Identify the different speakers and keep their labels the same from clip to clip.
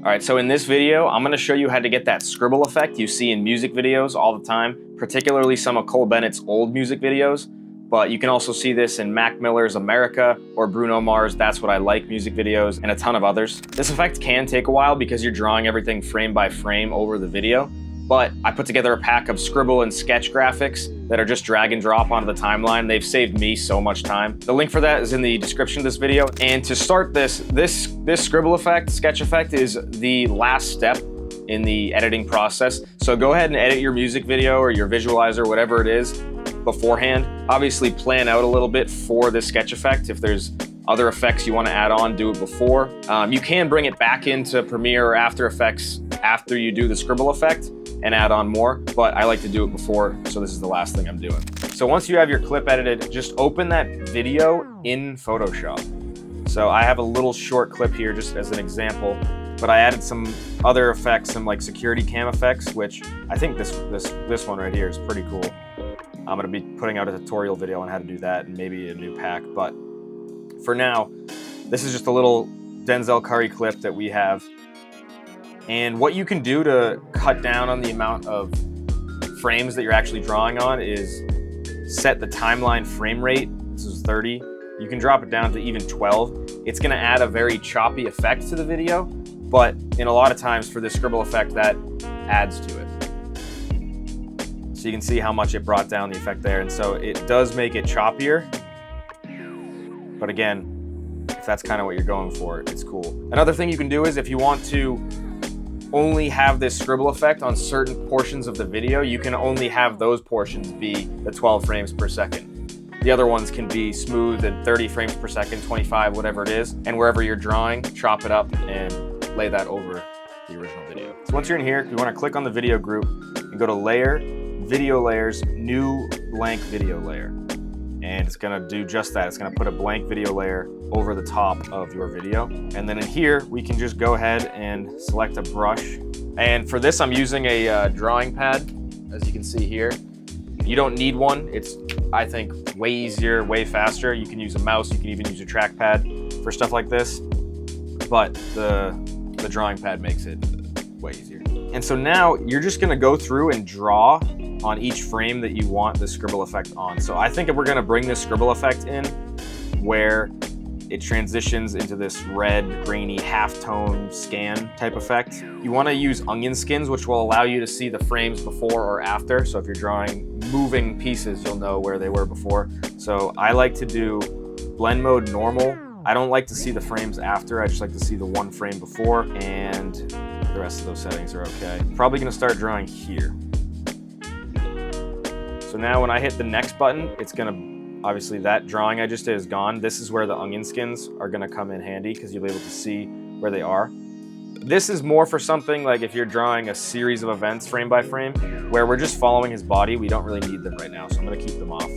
Speaker 1: All right, so in this video, I'm gonna show you how to get that scribble effect you see in music videos all the time, particularly some of Cole Bennett's old music videos, but you can also see this in Mac Miller's America or Bruno Mars' That's What I Like music videos and a ton of others. This effect can take a while because you're drawing everything frame by frame over the video, but I put together a pack of Scribble and Sketch graphics that are just drag and drop onto the timeline. They've saved me so much time. The link for that is in the description of this video. And to start this Scribble effect, Sketch effect, is the last step in the editing process. So go ahead and edit your music video or your visualizer, whatever it is, beforehand. Obviously plan out a little bit for the Sketch effect. If there's other effects you want to add on, do it before. You can bring it back into Premiere or After Effects after you do the Scribble effect and add on more, but I like to do it before, so this is the last thing I'm doing. So once you have your clip edited, just open that video in Photoshop. So I have a little short clip here just as an example, but I added some other effects, some like security cam effects, which I think this one right here is pretty cool. I'm gonna be putting out a tutorial video on how to do that and maybe a new pack, but for now, this is just a little Denzel Curry clip that we have. And what you can do to cut down on the amount of frames that you're actually drawing on is set the timeline frame rate. This is 30. You can drop it down to even 12. It's gonna add a very choppy effect to the video, but in a lot of times for this Scribble effect, that adds to it. So you can see how much it brought down the effect there. And so it does make it choppier. But again, if that's kind of what you're going for, it's cool. Another thing you can do is if you want to only have this Scribble effect on certain portions of the video, you can only have those portions be the 12 frames per second. The other ones can be smooth at 30 frames per second, 25, whatever it is. And wherever you're drawing, chop it up and lay that over the original video. So once you're in here, you want to click on the video group and go to Layer, Video Layers, New Blank Video Layer. And it's gonna do just that. It's gonna put a blank video layer over the top of your video. And then in here, we can just go ahead and select a brush. And for this, I'm using a drawing pad, as you can see here. You don't need one. It's, I think, way easier, way faster. You can use a mouse, you can even use a trackpad for stuff like this. But the drawing pad makes it way easier. And so now you're just gonna go through and draw on each frame that you want the Scribble effect on. So I think if we're gonna bring this Scribble effect in where it transitions into this red, grainy, halftone scan type effect, you wanna use onion skins, which will allow you to see the frames before or after. So if you're drawing moving pieces, you'll know where they were before. So I like to do blend mode normal. I don't like to see the frames after, I just like to see the one frame before, and the rest of those settings are okay. Probably gonna start drawing here. So now when I hit the next button, it's gonna, obviously that drawing I just did is gone. This is where the onion skins are gonna come in handy because you'll be able to see where they are. This is more for something like if you're drawing a series of events frame by frame, where we're just following his body. We don't really need them right now, so I'm gonna keep them off.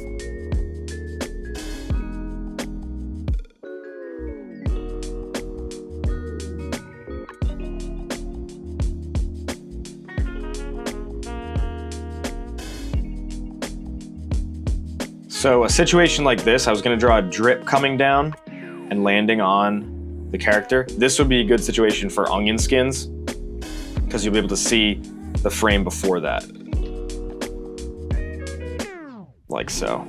Speaker 1: So a situation like this, I was gonna draw a drip coming down and landing on the character. This would be a good situation for onion skins because you'll be able to see the frame before that. Like so.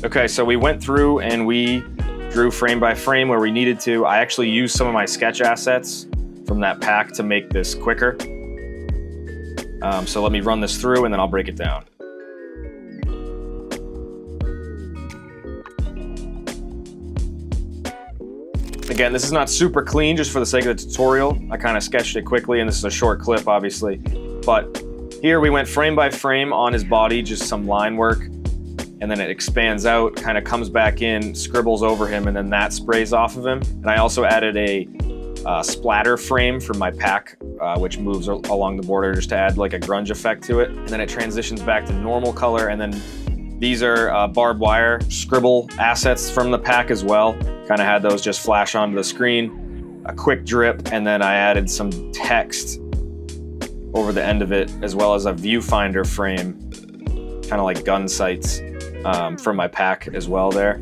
Speaker 1: Okay, so we went through and we drew frame by frame where we needed to. I actually used some of my sketch assets from that pack to make this quicker. So let me run this through and then I'll break it down. Again, this is not super clean just for the sake of the tutorial. I kind of sketched it quickly and this is a short clip obviously. But here we went frame by frame on his body, just some line work. And then it expands out, kind of comes back in, scribbles over him, and then that sprays off of him. And I also added a splatter frame from my pack, which moves along the border just to add like a grunge effect to it. And then it transitions back to normal color. And then these are barbed wire scribble assets from the pack as well. Kind of had those just flash onto the screen, a quick drip, and then I added some text over the end of it, as well as a viewfinder frame, kind of like gun sights from my pack as well there.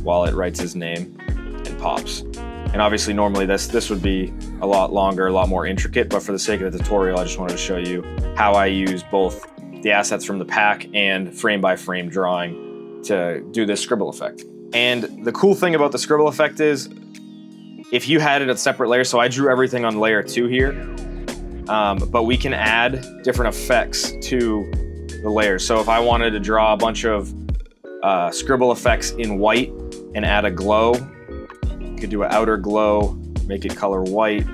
Speaker 1: while it writes his name and pops. And obviously normally this would be a lot longer, a lot more intricate, but for the sake of the tutorial, I just wanted to show you how I use both the assets from the pack and frame by frame drawing to do this scribble effect. And the cool thing about the scribble effect is if you had it at separate layers, so I drew everything on layer 2 here, but we can add different effects to the layers. So if I wanted to draw a bunch of scribble effects in white and add a glow, you could do an outer glow, make it color white.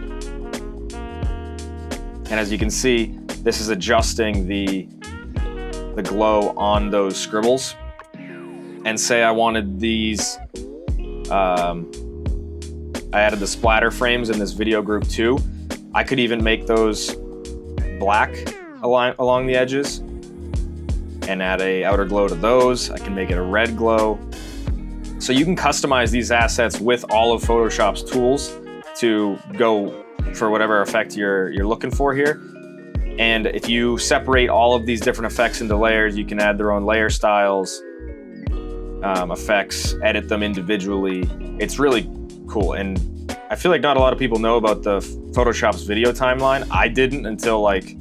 Speaker 1: And as you can see, this is adjusting the glow on those scribbles. And say I wanted these, I added the splatter frames in this video group too. I could even make those black along the edges and add a outer glow to those. I can make it a red glow. So you can customize these assets with all of Photoshop's tools to go for whatever effect you're looking for here. And if you separate all of these different effects into layers, you can add their own layer styles, effects, edit them individually. It's really cool. And I feel like not a lot of people know about the Photoshop's video timeline. I didn't until like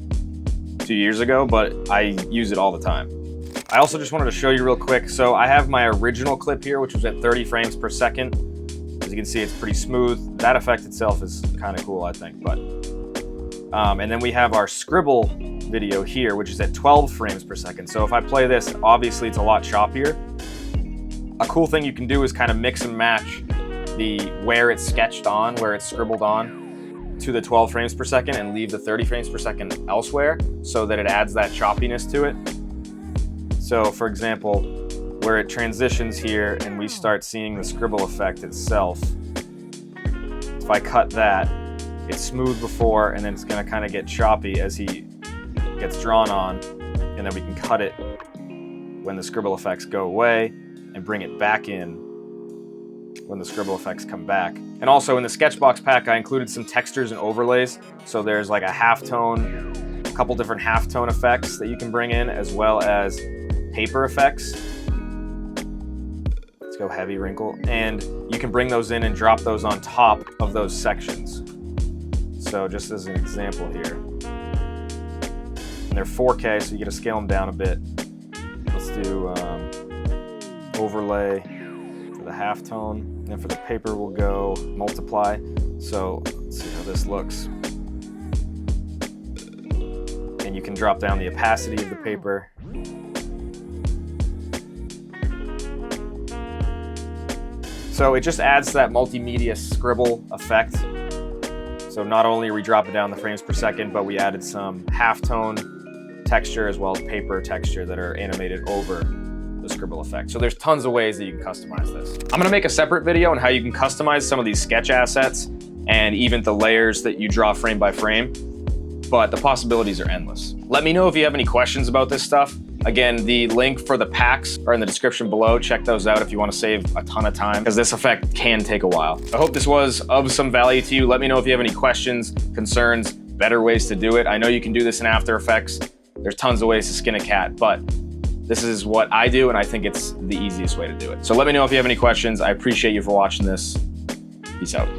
Speaker 1: 2 years ago, but I use it all the time. I also just wanted to show you real quick. So I have my original clip here, which was at 30 frames per second. As you can see, it's pretty smooth. That effect itself is kind of cool, I think. But and then we have our Scribble video here, which is at 12 frames per second. So if I play this, obviously it's a lot choppier. A cool thing you can do is kind of mix and match where it's sketched on, where it's scribbled on to the 12 frames per second and leave the 30 frames per second elsewhere so that it adds that choppiness to it. So for example, where it transitions here and we start seeing the scribble effect itself, if I cut that, it's smooth before and then it's going to kind of get choppy as he gets drawn on, and then we can cut it when the scribble effects go away and bring it back in when the scribble effects come back. And also in the Sketchbox pack, I included some textures and overlays. So there's like a halftone, a couple different halftone effects that you can bring in, as well as paper effects. Let's go heavy wrinkle. And you can bring those in and drop those on top of those sections. So just as an example here. And they're 4K, so you gotta scale them down a bit. Let's do overlay for the halftone. And for the paper, we'll go multiply. So let's see how this looks. And you can drop down the opacity of the paper. So it just adds that multimedia scribble effect. So not only are we dropping down the frames per second, but we added some halftone texture as well as paper texture that are animated over the scribble effect. So there's tons of ways that you can customize this. I'm gonna make a separate video on how you can customize some of these sketch assets and even the layers that you draw frame by frame, but the possibilities are endless. Let me know if you have any questions about this stuff. Again, the link for the packs are in the description below. Check those out if you want to save a ton of time, because this effect can take a while. I hope this was of some value to you. Let me know if you have any questions, concerns, better ways to do it. I know you can do this in After Effects. There's tons of ways to skin a cat, but this is what I do, and I think it's the easiest way to do it. So let me know if you have any questions. I appreciate you for watching this. Peace out.